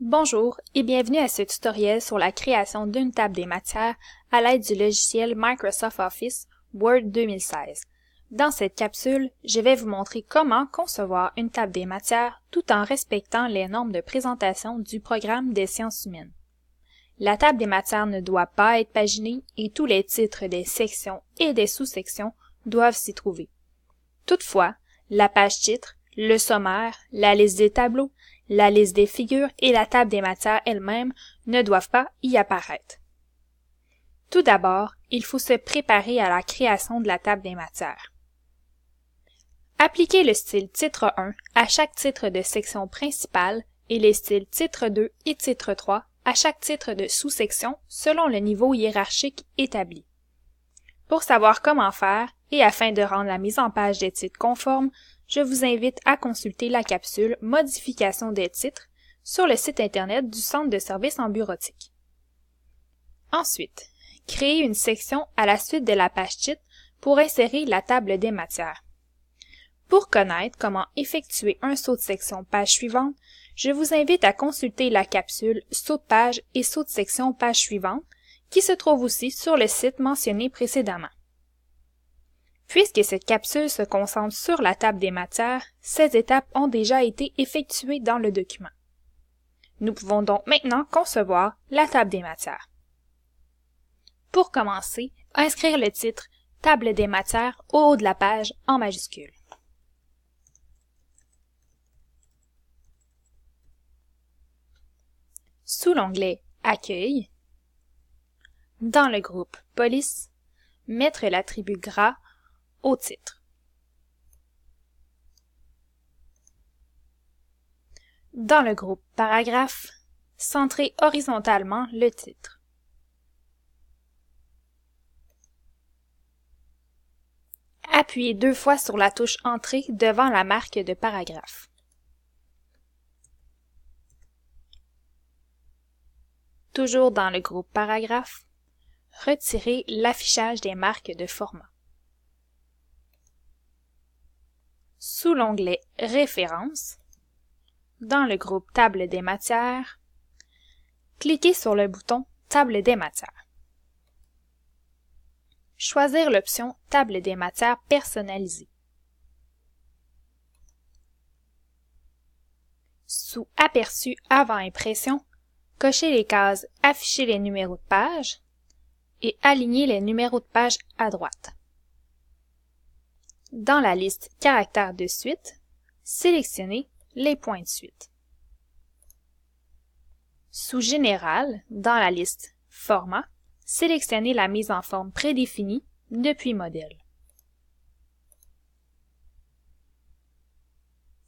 Bonjour et bienvenue à ce tutoriel sur la création d'une table des matières à l'aide du logiciel Microsoft Office Word 2016. Dans cette capsule, je vais vous montrer comment concevoir une table des matières tout en respectant les normes de présentation du programme des sciences humaines. La table des matières ne doit pas être paginée et tous les titres des sections et des sous-sections doivent s'y trouver. Toutefois, la page titre, le sommaire, la liste des tableaux, la liste des figures et la table des matières elle-même ne doivent pas y apparaître. Tout d'abord, il faut se préparer à la création de la table des matières. Appliquez le style titre 1 à chaque titre de section principale et les styles titre 2 et titre 3 à chaque titre de sous-section selon le niveau hiérarchique établi. Pour savoir comment faire et afin de rendre la mise en page des titres conforme, je vous invite à consulter la capsule Modification des titres sur le site Internet du Centre de services en bureautique. Ensuite, créez une section à la suite de la page titre pour insérer la table des matières. Pour connaître comment effectuer un saut de section page suivante, je vous invite à consulter la capsule Saut de page et saut de section page suivante qui se trouve aussi sur le site mentionné précédemment. Puisque cette capsule se concentre sur la table des matières, ces étapes ont déjà été effectuées dans le document. Nous pouvons donc maintenant concevoir la table des matières. Pour commencer, inscrire le titre « Table des matières » au haut de la page en majuscule. Sous l'onglet « Accueil », dans le groupe « Police », mettre l'attribut gras au titre. Dans le groupe Paragraphe, centrer horizontalement le titre. Appuyez 2 fois sur la touche Entrée devant la marque de paragraphe. Toujours dans le groupe Paragraphe, retirez l'affichage des marques de format. Sous l'onglet Références, dans le groupe Table des matières, cliquez sur le bouton Table des matières. Choisir l'option Table des matières personnalisée. Sous Aperçu avant impression, cochez les cases Afficher les numéros de page et Aligner les numéros de page à droite. Dans la liste Caractères de suite, sélectionnez les points de suite. Sous Général, dans la liste Format, sélectionnez la mise en forme prédéfinie depuis Modèle.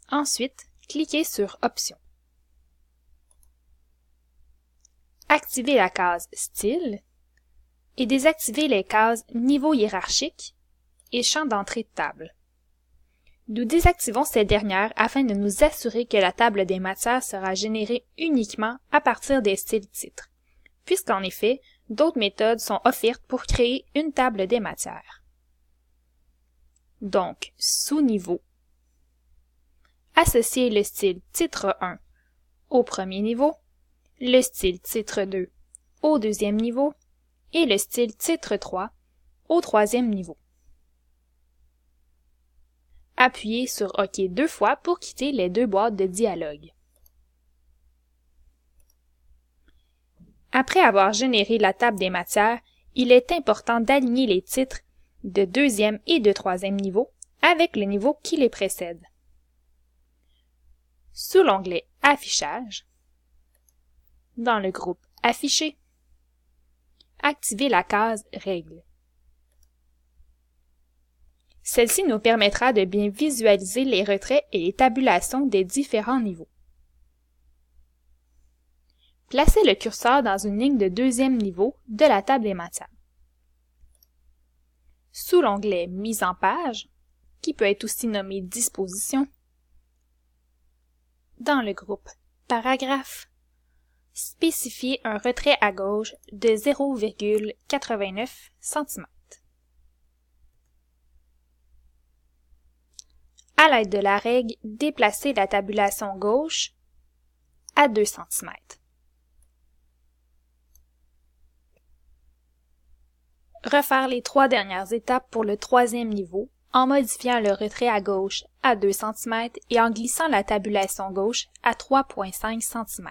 Ensuite, cliquez sur Options. Activez la case Style et désactivez les cases Niveau hiérarchique et Champ d'entrée de table. Nous désactivons ces dernières afin de nous assurer que la table des matières sera générée uniquement à partir des styles titres, puisqu'en effet, d'autres méthodes sont offertes pour créer une table des matières. Donc, sous Niveau, associez le style Titre 1 au premier niveau, le style Titre 2 au deuxième niveau et le style Titre 3 au troisième niveau. Appuyez sur OK 2 fois pour quitter les 2 boîtes de dialogue. Après avoir généré la table des matières, il est important d'aligner les titres de deuxième et de troisième niveau avec le niveau qui les précède. Sous l'onglet Affichage, dans le groupe Afficher, activez la case Règles. Celle-ci nous permettra de bien visualiser les retraits et les tabulations des différents niveaux. Placez le curseur dans une ligne de deuxième niveau de la table des matières. Sous l'onglet Mise en page, qui peut être aussi nommé Disposition, dans le groupe Paragraphe, spécifiez un retrait à gauche de 0,89 cm. À l'aide de la règle, déplacez la tabulation gauche à 2 cm. Refaire les 3 dernières étapes pour le troisième niveau en modifiant le retrait à gauche à 2 cm et en glissant la tabulation gauche à 3,5 cm.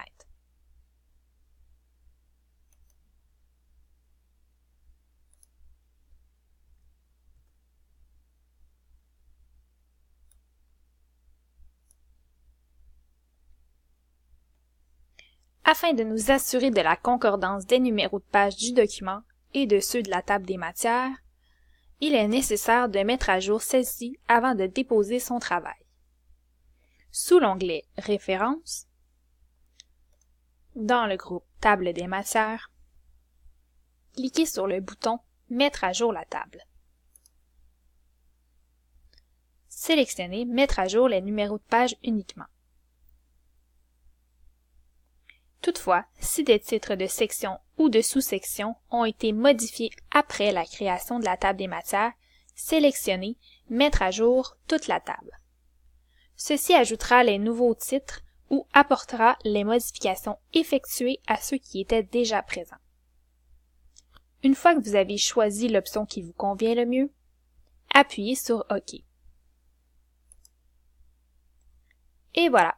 Afin de nous assurer de la concordance des numéros de page du document et de ceux de la table des matières, il est nécessaire de mettre à jour celle-ci avant de déposer son travail. Sous l'onglet Références, dans le groupe Table des matières, cliquez sur le bouton Mettre à jour la table. Sélectionnez Mettre à jour les numéros de page uniquement. Toutefois, si des titres de section ou de sous-section ont été modifiés après la création de la table des matières, sélectionnez Mettre à jour toute la table. Ceci ajoutera les nouveaux titres ou apportera les modifications effectuées à ceux qui étaient déjà présents. Une fois que vous avez choisi l'option qui vous convient le mieux, appuyez sur OK. Et voilà!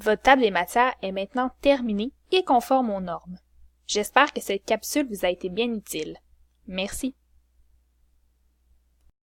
Votre table des matières est maintenant terminée et conforme aux normes. J'espère que cette capsule vous a été bien utile. Merci.